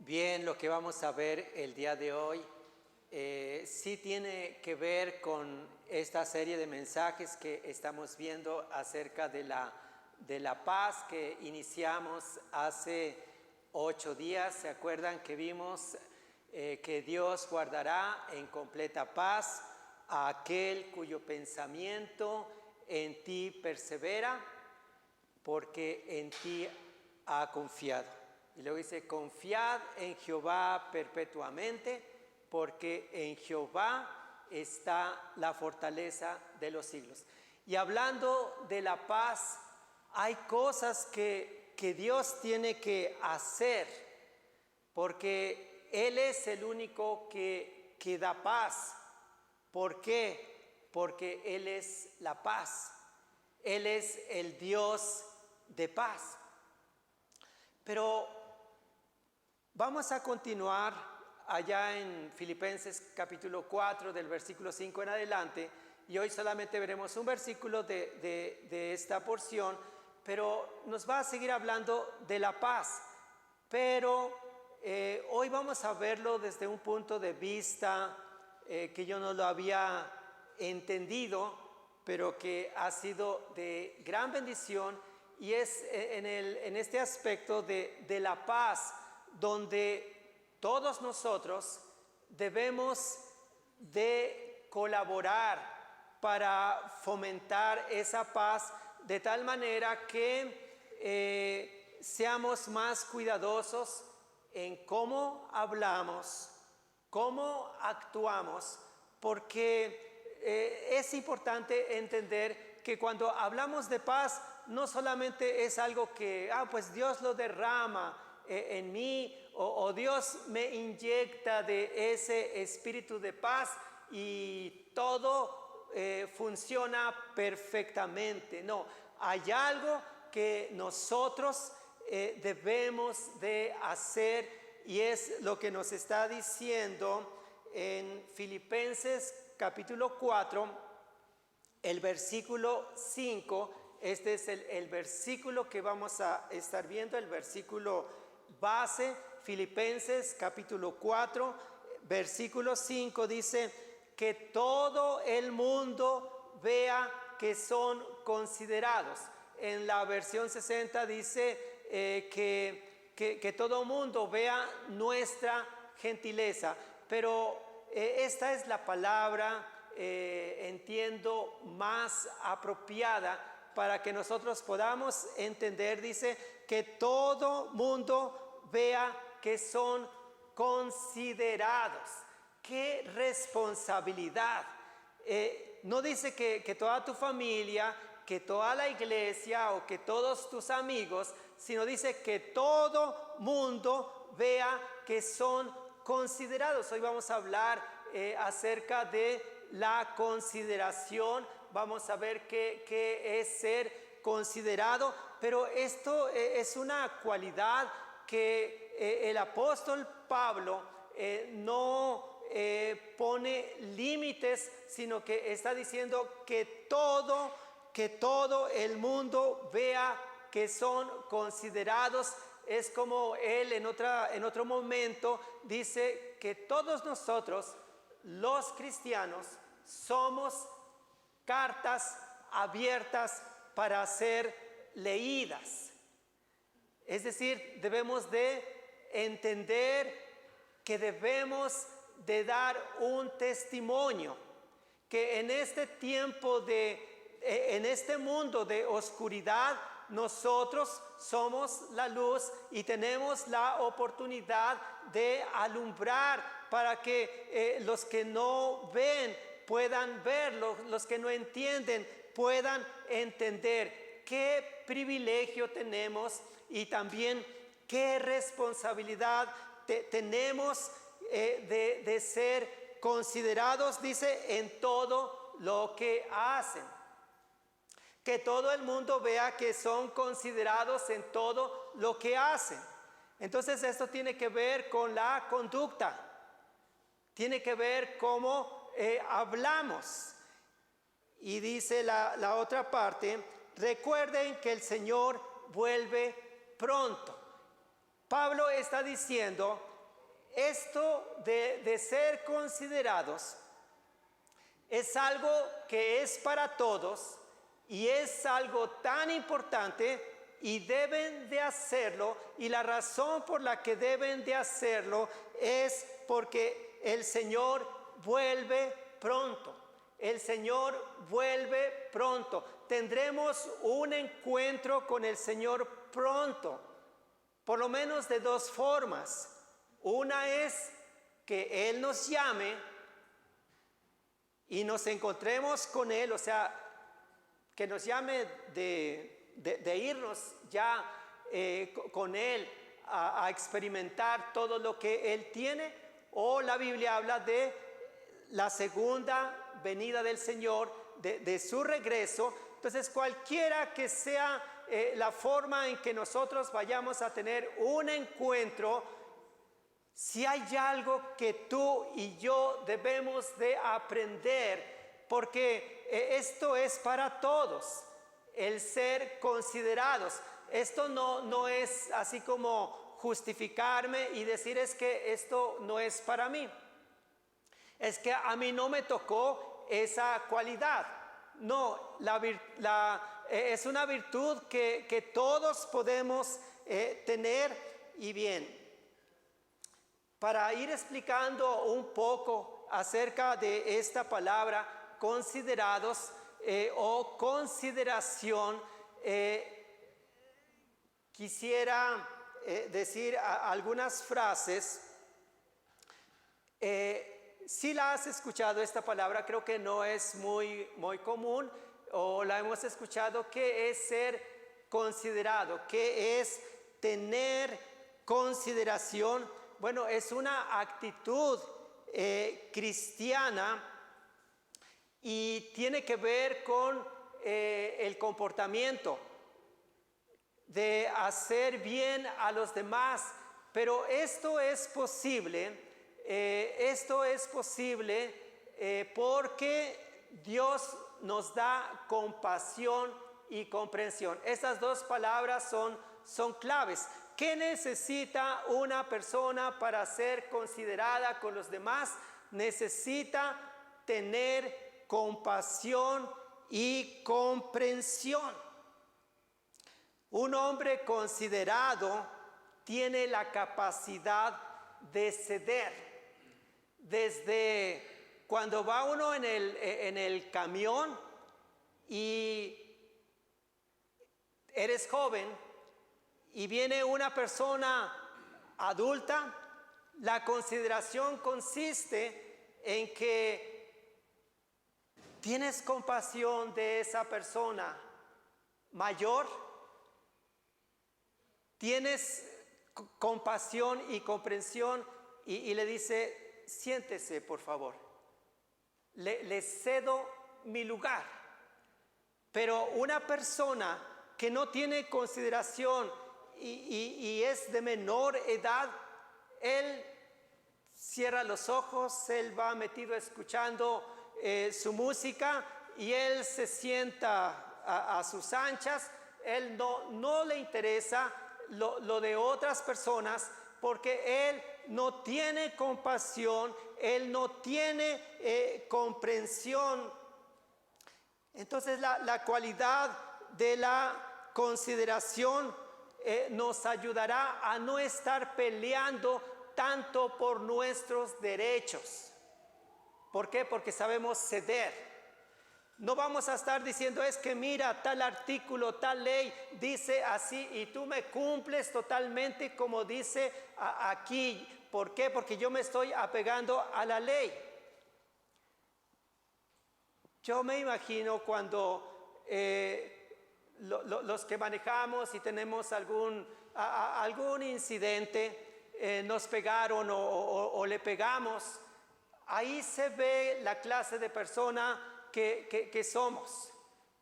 Bien, lo que vamos a ver el día de hoy sí tiene que ver con esta serie de mensajes que estamos viendo acerca de la paz que iniciamos hace 8 días. ¿Se acuerdan que vimos que Dios guardará en completa paz a aquel cuyo pensamiento en ti persevera, porque en ti ha confiado? Y luego dice, confiad en Jehová perpetuamente, porque en Jehová está la fortaleza de los siglos. Y hablando de la paz, hay cosas que Dios tiene que hacer, porque Él es el único que da paz. ¿Por qué? Porque Él es la paz. Él es el Dios de paz. Pero vamos a continuar allá en Filipenses capítulo 4 del versículo 5 en adelante, y hoy solamente veremos un versículo de esta porción, pero nos va a seguir hablando de la paz. Pero hoy vamos a verlo desde un punto de vista que yo no lo había entendido, pero que ha sido de gran bendición, y es en este aspecto de la paz, donde todos nosotros debemos de colaborar para fomentar esa paz, de tal manera que seamos más cuidadosos en cómo hablamos, cómo actuamos, porque es importante entender que cuando hablamos de paz, no solamente es algo que, pues Dios lo derrama en mí, o Dios me inyecta de ese espíritu de paz y todo funciona perfectamente. No, hay algo que nosotros debemos de hacer, y es lo que nos está diciendo en Filipenses capítulo 4, el versículo 5. Este es el versículo que vamos a estar viendo, el versículo base. Filipenses capítulo 4, versículo 5 dice: que todo el mundo vea que son considerados. En la versión 60 dice que todo el mundo vea nuestra gentileza. Pero esta es la palabra, entiendo, más apropiada para que nosotros podamos entender. Dice que todo mundo vea que son considerados. ¡Qué responsabilidad! No dice que toda tu familia, que toda la iglesia o que todos tus amigos, sino dice que todo mundo vea que son considerados. Hoy vamos a hablar acerca de la consideración. Vamos a ver qué es ser considerado, pero esto es una cualidad que el apóstol Pablo no pone límites, sino que está diciendo que todo el mundo vea que son considerados. Es como él en otro momento dice que todos nosotros, los cristianos, somos cartas abiertas para ser leídas. Es decir, debemos de entender que debemos de dar un testimonio, que en este tiempo en este mundo de oscuridad, nosotros somos la luz y tenemos la oportunidad de alumbrar para que los que no ven puedan ver, los que no entienden puedan entender. Qué privilegio tenemos, y también qué responsabilidad tenemos de ser considerados, dice, en todo lo que hacen. Que todo el mundo vea que son considerados en todo lo que hacen. Entonces esto tiene que ver con la conducta, tiene que ver cómo hablamos. Y dice la otra parte: recuerden que el Señor vuelve pronto. Pablo está diciendo esto de ser considerados es algo que es para todos y es algo tan importante y deben de hacerlo, y la razón por la que deben de hacerlo es porque el Señor vuelve pronto. El Señor vuelve pronto. Tendremos un encuentro con el Señor pronto, por lo menos de dos formas. Una es que Él nos llame y nos encontremos con Él, o sea, que nos llame de irnos ya con Él a experimentar todo lo que Él tiene, o la Biblia habla de la segunda venida del Señor, de su regreso. Entonces, cualquiera que sea la forma en que nosotros vayamos a tener un encuentro, si hay algo que tú y yo debemos de aprender, porque esto es para todos, el ser considerados. Esto no es así como justificarme y decir es que esto no es para mí. Es que a mí no me tocó esa cualidad. No, es una virtud que todos podemos tener. Y bien, para ir explicando un poco acerca de esta palabra, considerados o consideración, quisiera decir algunas frases. Si la has escuchado esta palabra, creo que no es muy común, o la hemos escuchado. ¿Qué es ser considerado? ¿Qué es tener consideración? Bueno, es una actitud cristiana y tiene que ver con el comportamiento de hacer bien a los demás. Pero esto es posible. Porque Dios nos da compasión y comprensión. Estas dos palabras son claves. ¿Qué necesita una persona para ser considerada con los demás? Necesita tener compasión y comprensión. Un hombre considerado tiene la capacidad de ceder. Desde cuando va uno en el camión y eres joven y viene una persona adulta, la consideración consiste en que tienes compasión de esa persona mayor, tienes compasión y comprensión y le dice: siéntese, por favor, le cedo mi lugar. Pero una persona que no tiene consideración y es de menor edad, él cierra los ojos, él va metido escuchando su música y él se sienta a sus anchas. Él no le interesa lo de otras personas, porque él no tiene compasión, él no tiene comprensión. Entonces la cualidad de la consideración nos ayudará a no estar peleando tanto por nuestros derechos. ¿Por qué? Porque sabemos ceder. No vamos a estar diciendo: es que mira, tal artículo, tal ley dice así y tú me cumples totalmente como dice aquí. ¿Por qué? Porque yo me estoy apegando a la ley. Yo me imagino cuando los que manejamos y tenemos algún incidente, nos pegaron o le pegamos, ahí se ve la clase de persona que somos.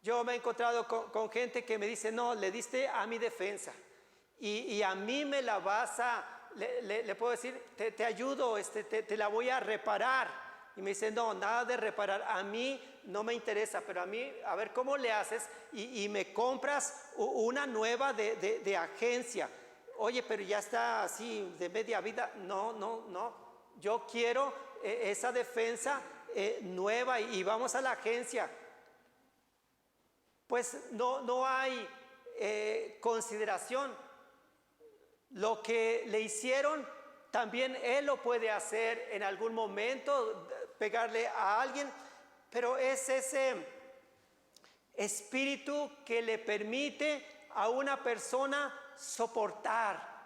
Yo me he encontrado con gente que me dice: no, le diste a mi defensa y a mí me la vas a, le puedo decir, te ayudo, te la voy a reparar. Y me dice: no, nada de reparar, a mí no me interesa, pero a mí, a ver cómo le haces y me compras una nueva de agencia. oye, pero ya está así de media vida. No, no, no. Yo quiero esa defensa nueva y vamos a la agencia. Pues no hay consideración. Lo que le hicieron, también él lo puede hacer en algún momento, pegarle a alguien, pero es ese espíritu que le permite a una persona soportar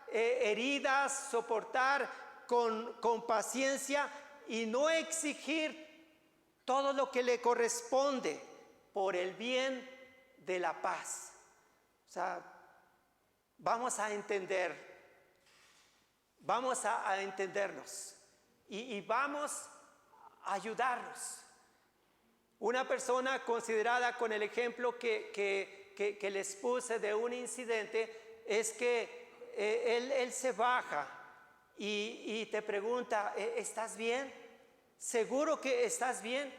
heridas, soportar con paciencia y no exigir todo lo que le corresponde por el bien de la paz. O sea, vamos a entendernos y vamos a ayudarnos. Una persona considerada, con el ejemplo que les puse de un incidente, es que él se baja y te pregunta, ¿estás bien? ¿Seguro que estás bien?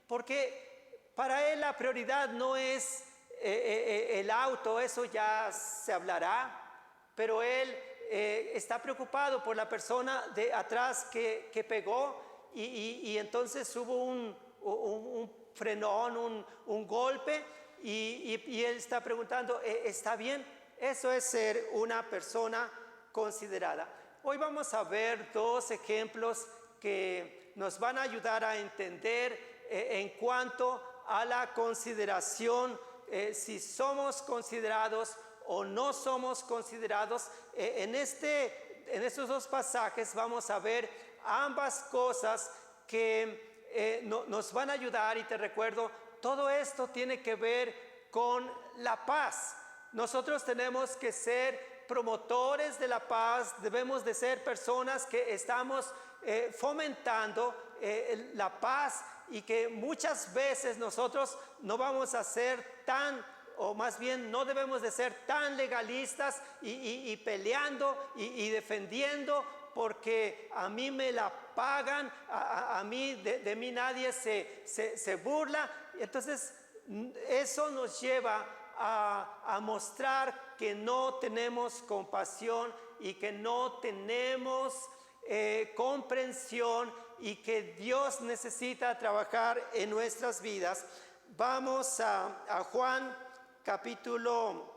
Porque para él la prioridad no es el auto, eso ya se hablará, pero él está preocupado por la persona de atrás que pegó y entonces hubo un frenón, un golpe y él está preguntando, ¿está bien? Eso es ser una persona considerada. Hoy vamos a ver dos ejemplos que nos van a ayudar a entender en cuanto a la consideración, si somos considerados o no somos considerados. En estos dos pasajes vamos a ver ambas cosas que nos van a ayudar, y te recuerdo, todo esto tiene que ver con la paz. Nosotros tenemos que ser promotores de la paz, debemos de ser personas que estamos fomentando la paz, y que muchas veces nosotros no vamos a ser tan, o más bien no debemos de ser tan legalistas y peleando y defendiendo porque a mí me la pagan, a mí de mí nadie se burla. Entonces eso nos lleva a mostrar que no tenemos compasión y que no tenemos comprensión, y que Dios necesita trabajar en nuestras vidas. Vamos a Juan capítulo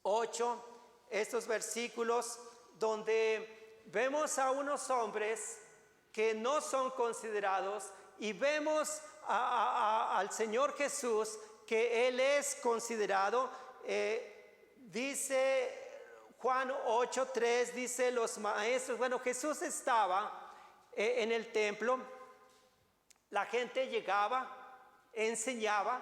8, estos versículos donde vemos a unos hombres que no son considerados, y vemos al Señor Jesús que Él es considerado. Dice Juan 8:3, dice los maestros, bueno, Jesús estaba en el templo, la gente llegaba, enseñaba,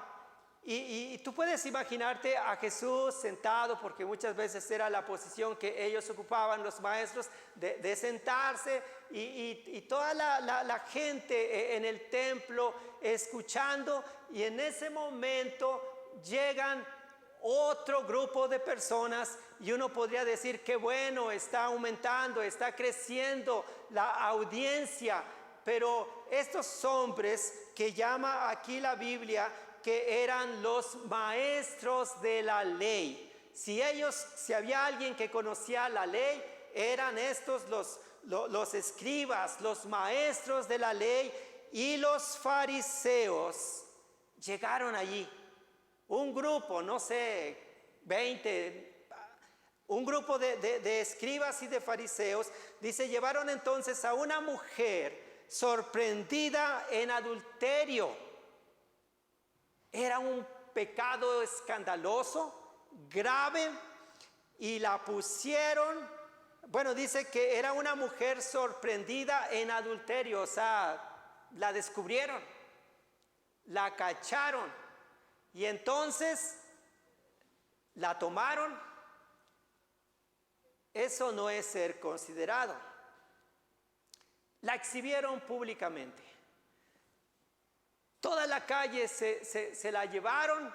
y tú puedes imaginarte a Jesús sentado, porque muchas veces era la posición que ellos ocupaban, los maestros, de sentarse, y toda la gente en el templo escuchando, y en ese momento llegan otro grupo de personas, y uno podría decir que bueno, está aumentando, está creciendo la audiencia, pero estos hombres que llama aquí la Biblia, que eran los maestros de la ley, si había alguien que conocía la ley, eran estos los escribas, los maestros de la ley, y los fariseos llegaron allí. Un grupo, no sé, 20, un grupo de escribas y de fariseos, dice, llevaron entonces a una mujer sorprendida en adulterio. Era un pecado escandaloso, grave, y la pusieron, bueno, dice que era una mujer sorprendida en adulterio, o sea, la descubrieron, la cacharon. Y entonces la tomaron. Eso no es ser considerado. La exhibieron públicamente. Toda la calle se la llevaron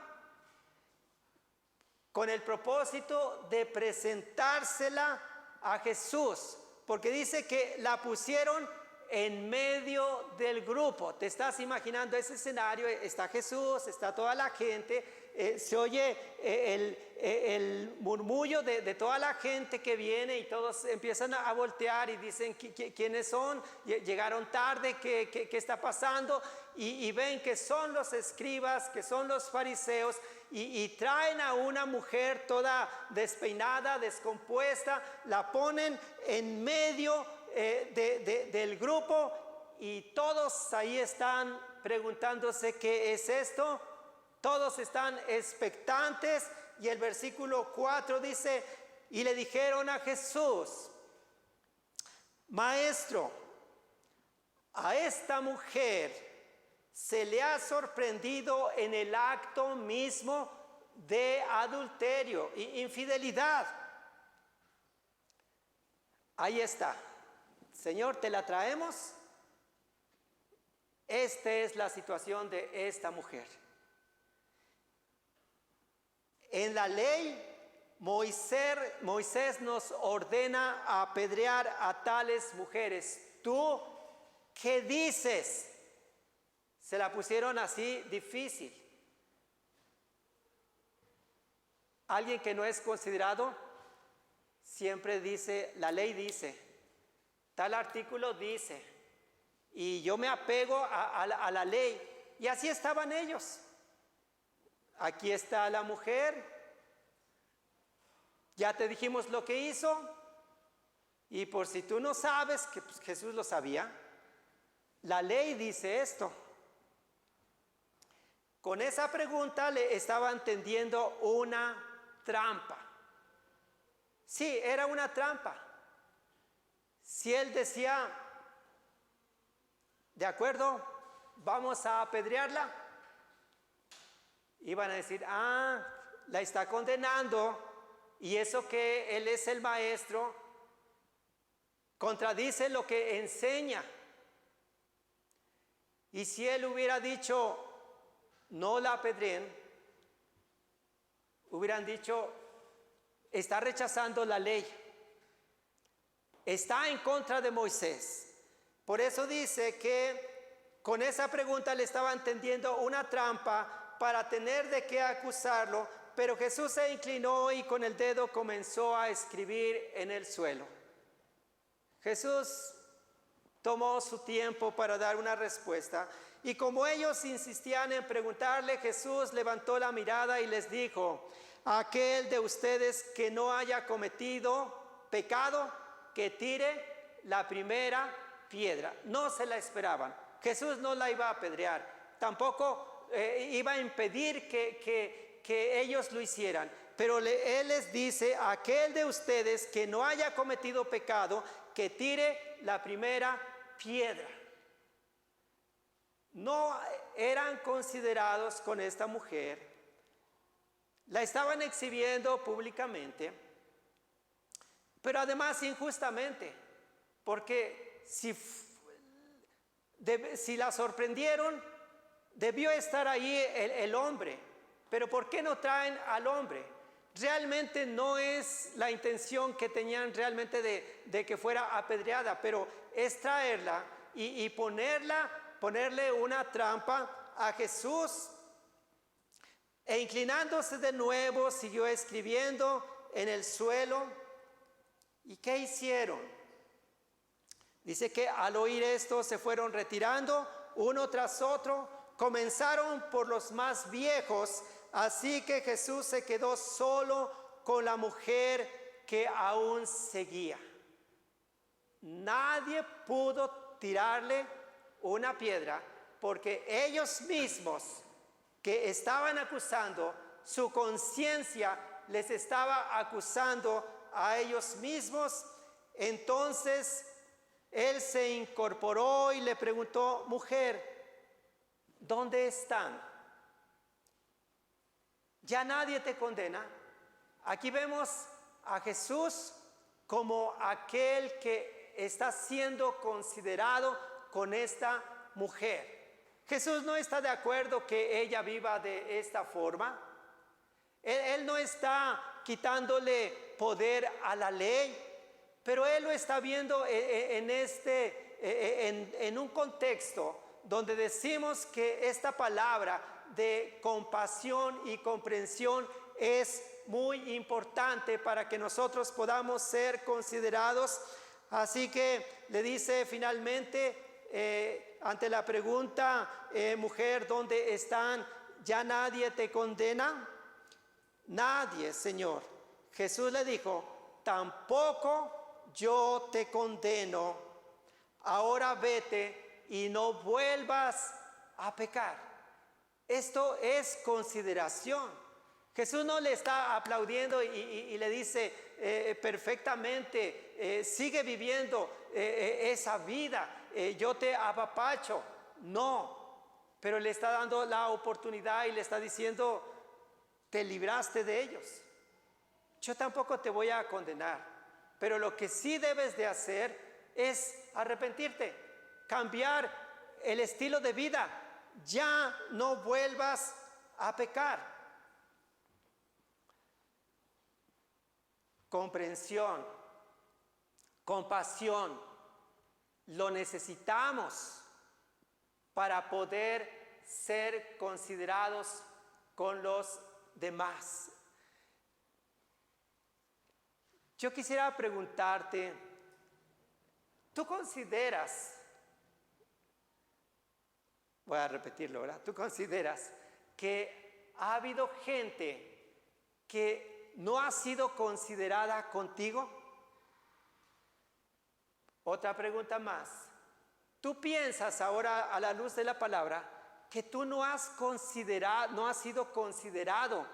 con el propósito de presentársela a Jesús, porque dice que la pusieron en medio del grupo. ¿Te estás imaginando ese escenario? Está Jesús, está toda la gente, se oye el murmullo de toda la gente que viene y todos empiezan a voltear y dicen quiénes son, llegaron tarde, qué está pasando, y ven que son los escribas, que son los fariseos, y traen a una mujer toda despeinada, descompuesta, la ponen en medio del grupo, y todos ahí están preguntándose qué es esto. Todos están expectantes, y el versículo 4 dice: y le dijeron a Jesús: Maestro, a esta mujer se le ha sorprendido en el acto mismo de adulterio e infidelidad. Ahí está. Señor, ¿te la traemos? Esta es la situación de esta mujer. En la ley, Moisés nos ordena apedrear a tales mujeres. ¿Tú qué dices? Se la pusieron así difícil. Alguien que no es considerado siempre dice, la ley dice, tal artículo dice, y yo me apego a la ley. Y así estaban ellos. Aquí está la mujer, ya te dijimos lo que hizo, y por si tú no sabes, que pues Jesús lo sabía, la ley dice esto. Con esa pregunta le estaban tendiendo una trampa. Sí, era una trampa. Si él decía, de acuerdo, vamos a apedrearla, iban a decir, la está condenando, y eso que él es el maestro contradice lo que enseña. Y si él hubiera dicho, no la apedreen, hubieran dicho, está rechazando la ley, está en contra de Moisés. Por eso dice que con esa pregunta le estaban tendiendo una trampa para tener de qué acusarlo, pero Jesús se inclinó y con el dedo comenzó a escribir en el suelo. Jesús tomó su tiempo para dar una respuesta, y como ellos insistían en preguntarle, Jesús levantó la mirada y les dijo: aquel de ustedes que no haya cometido pecado, que tire la primera piedra. No se la esperaban. Jesús no la iba a apedrear, tampoco iba a impedir que ellos lo hicieran, pero él les dice: aquel de ustedes que no haya cometido pecado, que tire la primera piedra. No eran considerados con esta mujer, la estaban exhibiendo públicamente, pero además injustamente, porque si la sorprendieron, debió estar ahí el hombre. Pero ¿por qué no traen al hombre? Realmente no es la intención que tenían realmente de que fuera apedreada, pero es traerla y ponerle una trampa a Jesús. E inclinándose de nuevo, siguió escribiendo en el suelo. ¿Y qué hicieron? Dice que al oír esto se fueron retirando uno tras otro. Comenzaron por los más viejos, así que Jesús se quedó solo con la mujer que aún seguía. Nadie pudo tirarle una piedra, porque ellos mismos que estaban acusando, su conciencia les estaba acusando a ellos mismos. Entonces él se incorporó y le preguntó: mujer, ¿dónde están? ¿Ya nadie te condena? Aquí vemos a Jesús como aquel que está siendo considerado con esta mujer. Jesús no está de acuerdo que ella viva de esta forma. Él no está quitándole poder a la ley, pero él lo está viendo en este en un contexto donde decimos que esta palabra de compasión y comprensión es muy importante para que nosotros podamos ser considerados. Así que le dice finalmente, ante la pregunta, mujer, ¿dónde están? ¿Ya nadie te condena? Nadie, Señor. Jesús le dijo, tampoco yo te condeno. Ahora vete y no vuelvas a pecar. Esto es consideración. Jesús no le está aplaudiendo y le dice perfectamente, sigue viviendo esa vida, yo te apapacho. No, pero le está dando la oportunidad y le está diciendo, te libraste de ellos. Yo tampoco te voy a condenar, pero lo que sí debes de hacer es arrepentirte, cambiar el estilo de vida. Ya no vuelvas a pecar. Comprensión, compasión, lo necesitamos para poder ser considerados con los demás. Yo quisiera preguntarte, ¿tú consideras, voy a repetirlo, ¿verdad? ¿Tú consideras que ha habido gente que no ha sido considerada contigo? Otra pregunta más. ¿Tú piensas ahora a la luz de la palabra que tú no has sido considerado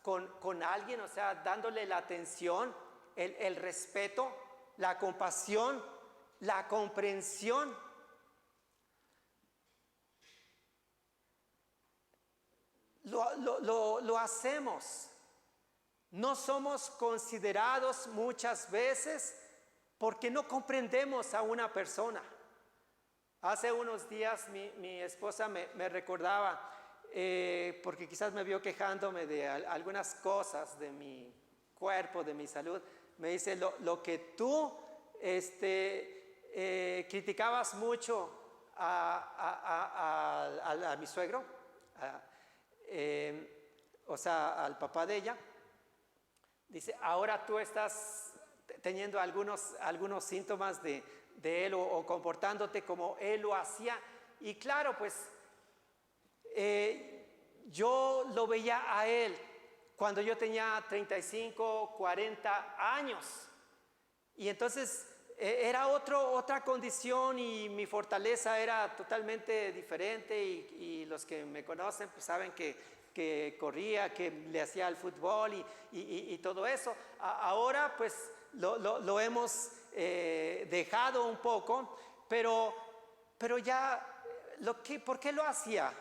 con alguien, o sea, dándole la atención, el respeto, la compasión, la comprensión? Lo hacemos. No somos considerados muchas veces porque no comprendemos a una persona. Hace unos días mi esposa me recordaba, porque quizás me vio quejándome de algunas cosas de mi cuerpo, de mi salud. Me dice, lo que tú criticabas mucho a mi suegro, o sea, al papá de ella. Dice, ahora tú estás teniendo algunos síntomas de él o comportándote como él lo hacía. Y claro, pues yo lo veía a él cuando yo tenía 35, 40 años. Y entonces era otra condición y mi fortaleza era totalmente diferente. Y los que me conocen pues saben que corría, que le hacía al fútbol y todo eso. Ahora pues lo hemos dejado un poco, pero ya, ¿por qué lo hacía?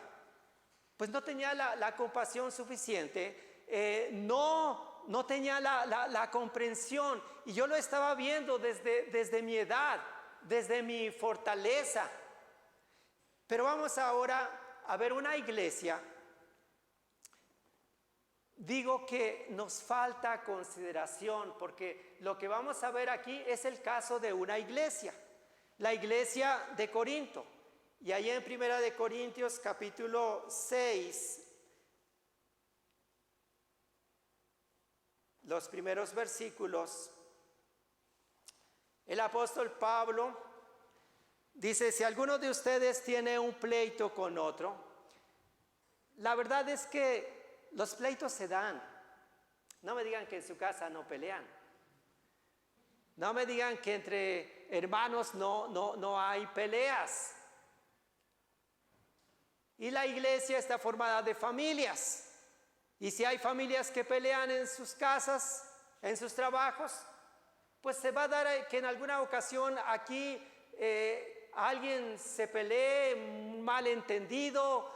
Pues no tenía la compasión suficiente, no tenía la comprensión, y yo lo estaba viendo desde mi edad, desde mi fortaleza. Pero vamos ahora a ver una iglesia. Digo que nos falta consideración porque lo que vamos a ver aquí es el caso de una iglesia, la iglesia de Corinto. Y ahí en 1 de Corintios capítulo 6, los primeros versículos, el apóstol Pablo dice, si alguno de ustedes tiene un pleito con otro, la verdad es que los pleitos se dan. No me digan que en su casa no pelean. No me digan que entre hermanos no hay peleas. Y la iglesia está formada de familias. Y si hay familias que pelean en sus casas, en sus trabajos, pues se va a dar que en alguna ocasión aquí alguien se pelee, un malentendido,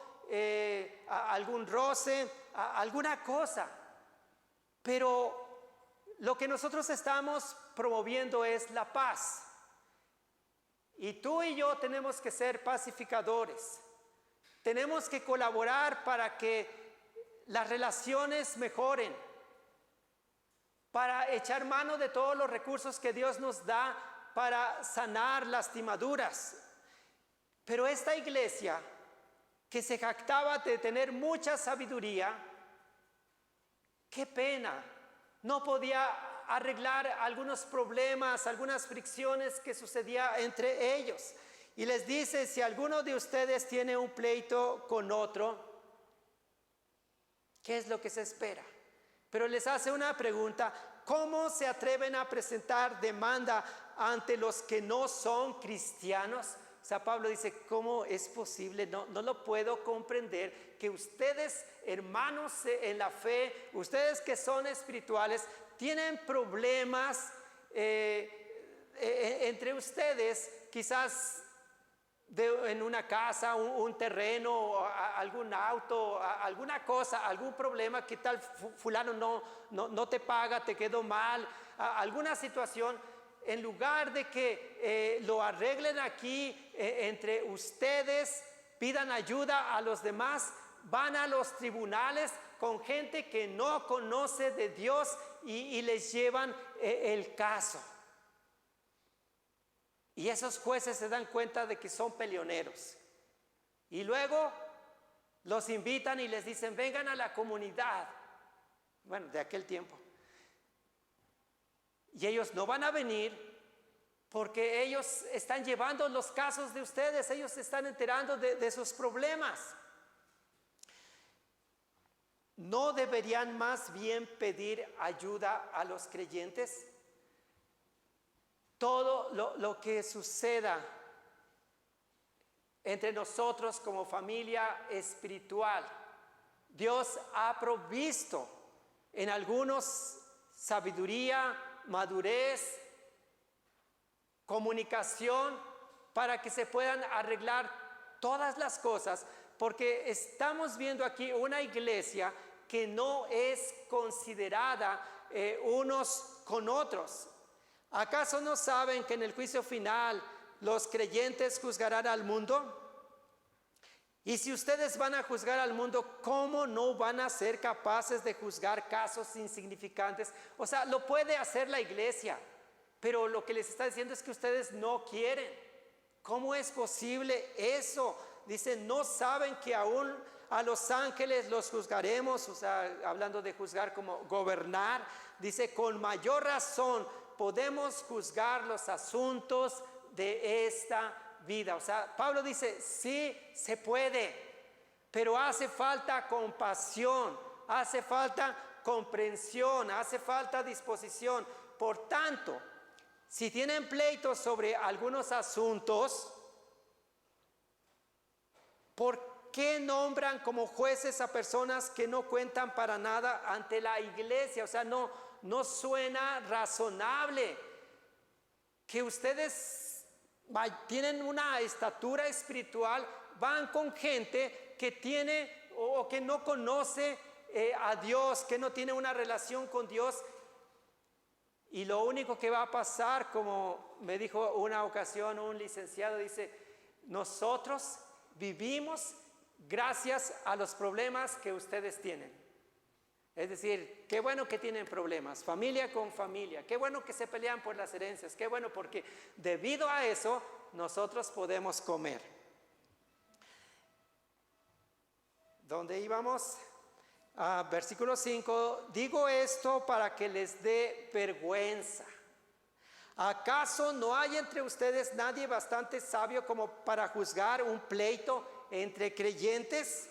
algún roce, alguna cosa. Pero lo que nosotros estamos promoviendo es la paz. Y tú y yo tenemos que ser pacificadores. Tenemos que colaborar para que las relaciones mejoren, para echar mano de todos los recursos que Dios nos da para sanar lastimaduras. Pero esta iglesia, que se jactaba de tener mucha sabiduría, qué pena, no podía arreglar algunos problemas, algunas fricciones que sucedía entre ellos. Y les dice, si alguno de ustedes tiene un pleito con otro, ¿qué es lo que se espera? Pero les hace una pregunta: ¿cómo se atreven a presentar demanda ante los que no son cristianos? O sea, Pablo dice, ¿cómo es posible? No lo puedo comprender, que ustedes, hermanos en la fe, ustedes que son espirituales, tienen problemas entre ustedes, quizás en una casa, un terreno, algún auto, alguna cosa, algún problema, que tal fulano no te paga, te quedó mal, alguna situación. En lugar de que lo arreglen aquí entre ustedes, pidan ayuda a los demás, van a los tribunales con gente que no conoce de Dios y les llevan el caso. Y esos jueces se dan cuenta de que son peleoneros. Y luego los invitan y les dicen, vengan a la comunidad. Bueno, de aquel tiempo. Y ellos no van a venir porque ellos están llevando los casos de ustedes. Ellos se están enterando de sus problemas. ¿No deberían más bien pedir ayuda a los creyentes? Todo lo que suceda entre nosotros como familia espiritual, Dios ha provisto en algunos sabiduría, madurez, comunicación, para que se puedan arreglar todas las cosas, porque estamos viendo aquí una iglesia que no es considerada unos con otros. ¿Acaso no saben que en el juicio final los creyentes juzgarán al mundo? Y si ustedes van a juzgar al mundo, ¿cómo no van a ser capaces de juzgar casos insignificantes? O sea, lo puede hacer la iglesia, pero lo que les está diciendo es que ustedes no quieren. ¿Cómo es posible eso? Dice, ¿no saben que aún a los ángeles los juzgaremos? O sea, hablando de juzgar como gobernar, dice, con mayor razón podemos juzgar los asuntos de esta vida. O sea, Pablo dice, sí se puede, pero hace falta compasión, hace falta comprensión, hace falta disposición. Por tanto, si tienen pleitos sobre algunos asuntos, ¿por qué nombran como jueces a personas que no cuentan para nada ante la iglesia? O sea, no suena razonable que ustedes tienen una estatura espiritual, van con gente que tiene o que no conoce a Dios, que no tiene una relación con Dios, y lo único que va a pasar, como me dijo una ocasión un licenciado, dice, nosotros vivimos gracias a los problemas que ustedes tienen. Es decir, qué bueno que tienen problemas, familia con familia, qué bueno que se pelean por las herencias, qué bueno, porque debido a eso nosotros podemos comer. ¿Dónde íbamos? Versículo 5, digo esto para que les dé vergüenza. ¿Acaso no hay entre ustedes nadie bastante sabio como para juzgar un pleito entre creyentes?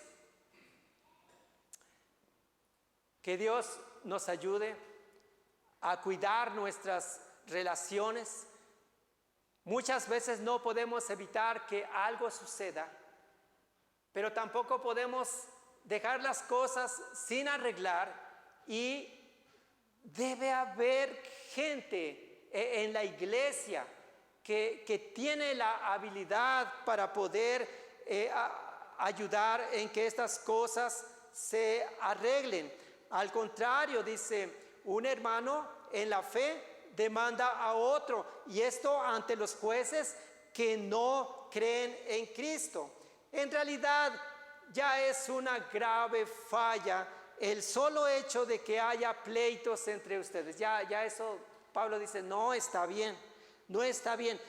Que Dios nos ayude a cuidar nuestras relaciones. Muchas veces no podemos evitar que algo suceda, pero tampoco podemos dejar las cosas sin arreglar, y debe haber gente en la iglesia que tiene la habilidad para poder ayudar en que estas cosas se arreglen. Al contrario, dice, un hermano en la fe demanda a otro, y esto ante los jueces que no creen en Cristo. En realidad, ya es una grave falla el solo hecho de que haya pleitos entre ustedes. Ya eso, Pablo dice, no está bien. no está bien.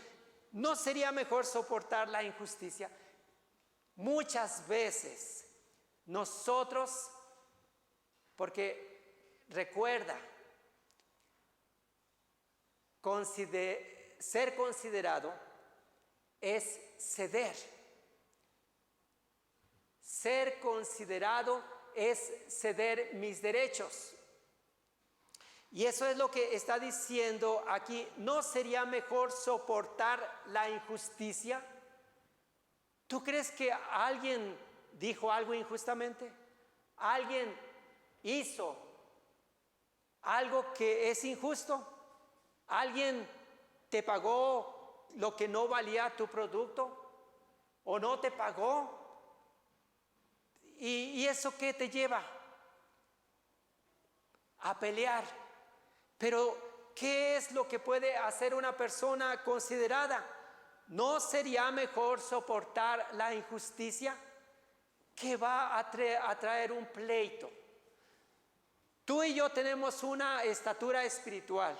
¿No sería mejor soportar la injusticia? Muchas veces nosotros, porque recuerda, ser considerado es ceder. Ser considerado es ceder mis derechos. Y eso es lo que está diciendo aquí. ¿No sería mejor soportar la injusticia? ¿Tú crees que alguien dijo algo injustamente? ¿Alguien hizo algo que es injusto? ¿Alguien te pagó lo que no valía tu producto? ¿O no te pagó? ¿Y eso qué te lleva? A pelear. Pero, ¿qué es lo que puede hacer una persona considerada? ¿No sería mejor soportar la injusticia que va a traer un pleito? Tú y yo tenemos una estatura espiritual.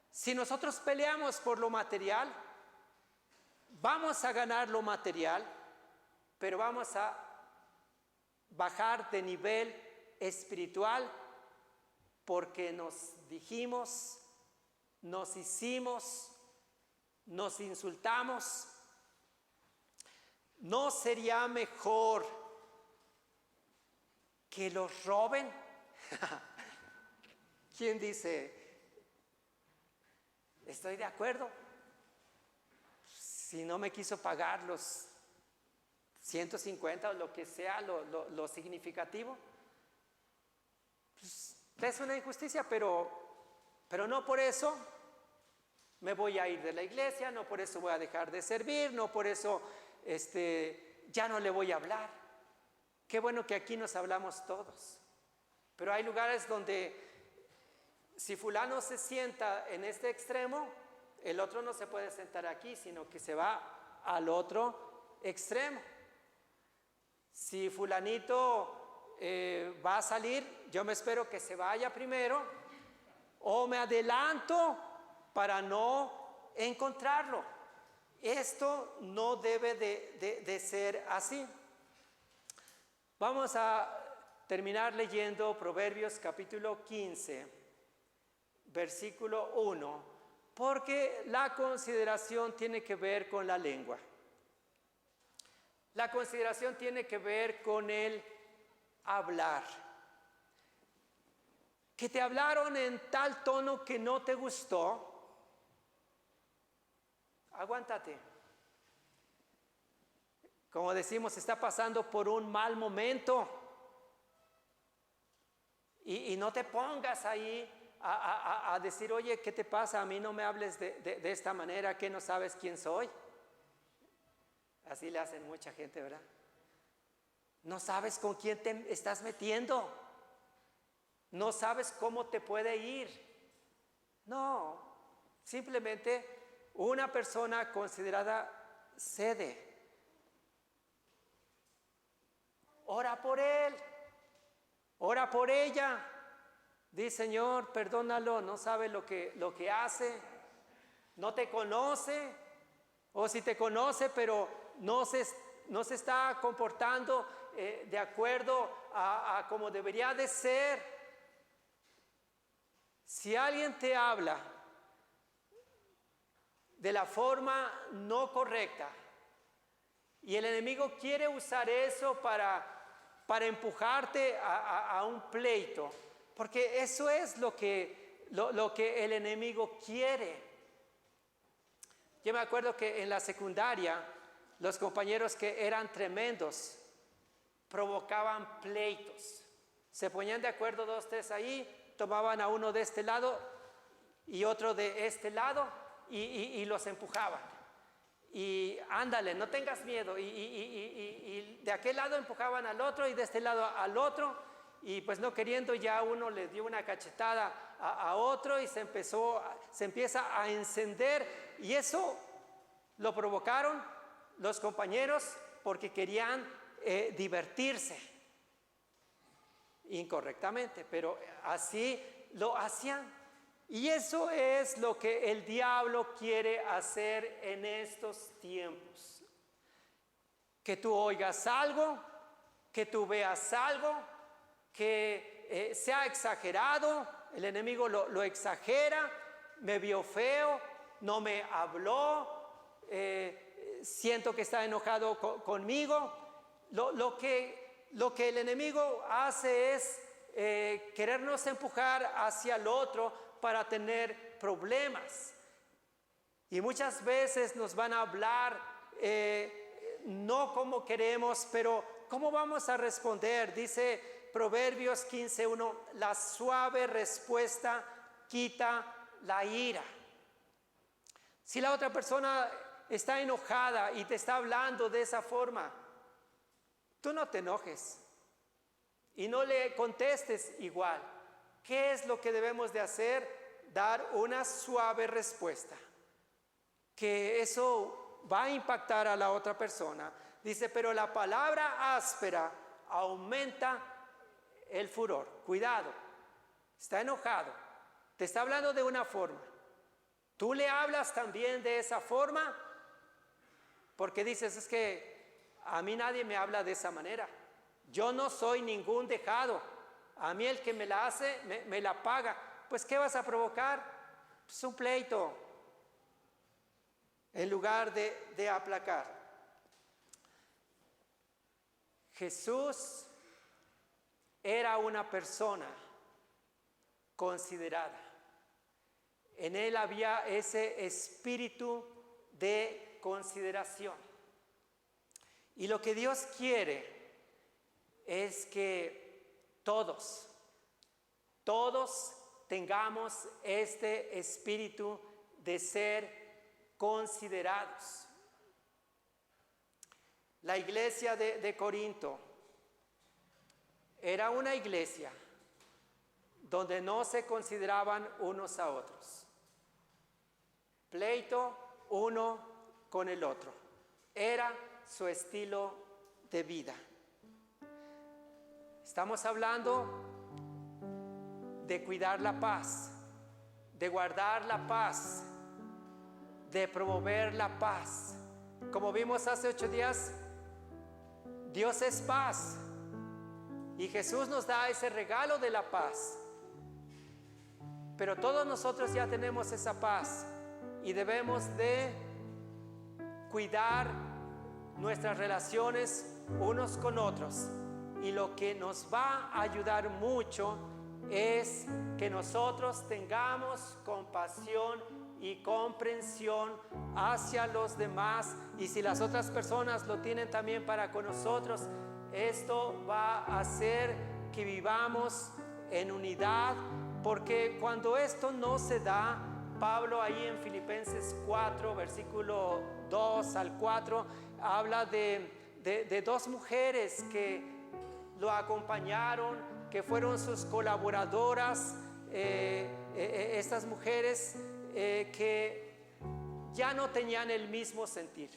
Si nosotros peleamos por lo material, vamos a ganar lo material, pero vamos a bajar de nivel espiritual porque nos dijimos, nos hicimos, nos insultamos. ¿No sería mejor que los roben? ¿Quién dice? Estoy de acuerdo. Si no me quiso pagar los 150 o lo que sea, lo significativo, pues es una injusticia, pero no por eso me voy a ir de la iglesia, no por eso voy a dejar de servir, no por eso ya no le voy a hablar. Qué bueno que aquí nos hablamos todos, pero hay lugares donde si fulano se sienta en este extremo, el otro no se puede sentar aquí, sino que se va al otro extremo. Si fulanito va a salir, yo me espero que se vaya primero o me adelanto para no encontrarlo. Esto no debe de ser así. Vamos a terminar leyendo Proverbios capítulo 15, versículo 1, porque la consideración tiene que ver con la lengua. La consideración tiene que ver con el hablar. Que te hablaron en tal tono que no te gustó, aguántate. Como decimos, está pasando por un mal momento. Y no te pongas ahí a decir, oye, ¿qué te pasa? A mí no me hables de esta manera, que no sabes quién soy. Así le hacen mucha gente, ¿verdad? No sabes con quién te estás metiendo. No sabes cómo te puede ir. No, simplemente una persona considerada cede. Ora por él, ora por ella. Di, Señor, perdónalo, no sabe lo que hace, no te conoce, o si te conoce, pero no se está comportando de acuerdo a como debería de ser. Si alguien te habla de la forma no correcta y el enemigo quiere usar eso para empujarte a un pleito, porque eso es lo que el enemigo quiere. Yo me acuerdo que en la secundaria los compañeros que eran tremendos provocaban pleitos. Se ponían de acuerdo 2, 3 ahí, tomaban a uno de este lado y otro de este lado y los empujaban. Y ándale, no tengas miedo. Y de aquel lado empujaban al otro y de este lado al otro. Y pues no queriendo, ya uno le dio una cachetada a otro y se empieza a encender. Y eso lo provocaron los compañeros porque querían divertirse incorrectamente, pero así lo hacían. Y eso es lo que el diablo quiere hacer en estos tiempos. Que tú oigas algo, que tú veas algo, que sea exagerado, el enemigo lo exagera, me vio feo, no me habló, siento que está enojado conmigo. Lo que el enemigo hace es querernos empujar hacia el otro para tener problemas. Y muchas veces nos van a hablar no como queremos, pero ¿cómo vamos a responder? Dice Proverbios 15:1, la suave respuesta quita la ira. Si la otra persona está enojada y te está hablando de esa forma, tú no te enojes y no le contestes igual. ¿Qué es lo que debemos de hacer? Dar una suave respuesta, que eso va a impactar a la otra persona. Dice, pero la palabra áspera aumenta el furor. Cuidado, está enojado, te está hablando de una forma. ¿Tú le hablas también de esa forma? Porque dices, es que a mí nadie me habla de esa manera. Yo no soy ningún dejado. A mí el que me la hace, me la paga. Pues ¿qué vas a provocar? Pues un pleito, en lugar de aplacar. Jesús era una persona considerada. En él había ese espíritu de consideración. Y lo que Dios quiere es que todos tengamos este espíritu de ser considerados. La iglesia de Corinto era una iglesia donde no se consideraban unos a otros. Pleito uno con el otro. Era su estilo de vida. Estamos hablando de cuidar la paz, de guardar la paz, de promover la paz. Como vimos hace 8 días, Dios es paz y Jesús nos da ese regalo de la paz. Pero todos nosotros ya tenemos esa paz y debemos de cuidar nuestras relaciones unos con otros. Y lo que nos va a ayudar mucho es que nosotros tengamos compasión y comprensión hacia los demás, y si las otras personas lo tienen también para con nosotros, esto va a hacer que vivamos en unidad, porque cuando esto no se da, Pablo ahí en Filipenses 4, versículo 2 al 4, habla de 2 mujeres que lo acompañaron, que fueron sus colaboradoras, estas mujeres que ya no tenían el mismo sentir.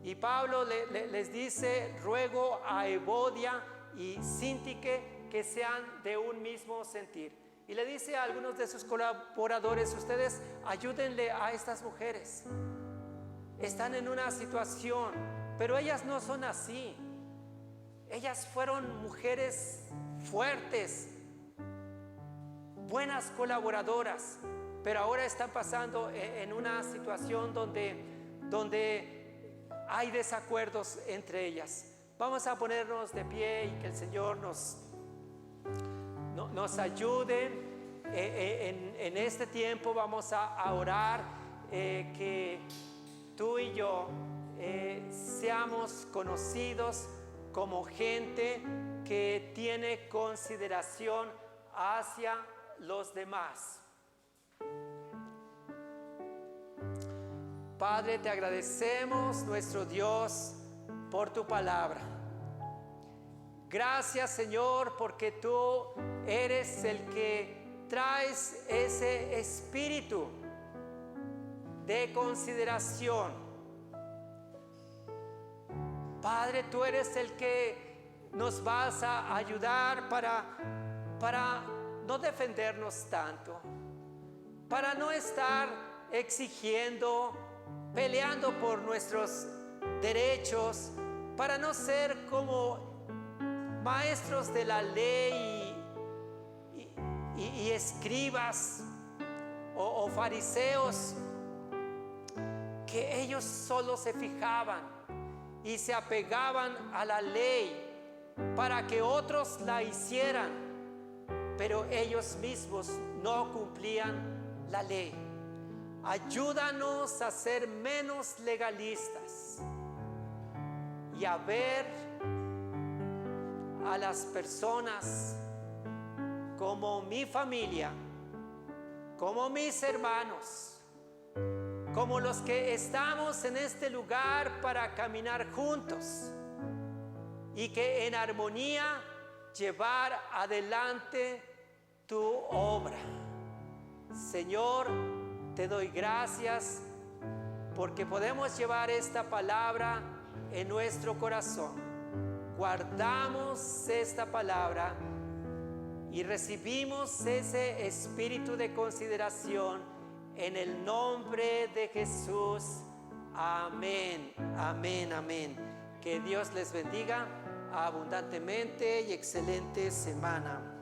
Y Pablo les dice, ruego a Evodia y Síntique que sean de un mismo sentir. Y le dice a algunos de sus colaboradores, ustedes ayúdenle a estas mujeres. Están en una situación, pero ellas no son así. Ellas fueron mujeres fuertes, buenas colaboradoras, pero ahora están pasando en una situación donde hay desacuerdos entre ellas. Vamos a ponernos de pie y que el Señor nos ayude en este tiempo. Vamos a orar que tú y yo seamos conocidos como gente que tiene consideración hacia los demás. Padre, te agradecemos, nuestro Dios, por tu palabra. Gracias, Señor, porque tú eres el que traes ese espíritu de consideración. Padre, tú eres el que nos vas a ayudar para no defendernos tanto, para no estar exigiendo, peleando por nuestros derechos, para no ser como maestros de la ley y escribas o fariseos, que ellos solo se fijaban y se apegaban a la ley para que otros la hicieran, pero ellos mismos no cumplían la ley. Ayúdanos a ser menos legalistas y a ver a las personas como mi familia, como mis hermanos, como los que estamos en este lugar para caminar juntos y que en armonía llevar adelante tu obra. Señor, te doy gracias porque podemos llevar esta palabra en nuestro corazón. Guardamos esta palabra y recibimos ese espíritu de consideración en el nombre de Jesús. Amén, amén, amén. Que Dios les bendiga abundantemente y excelente semana.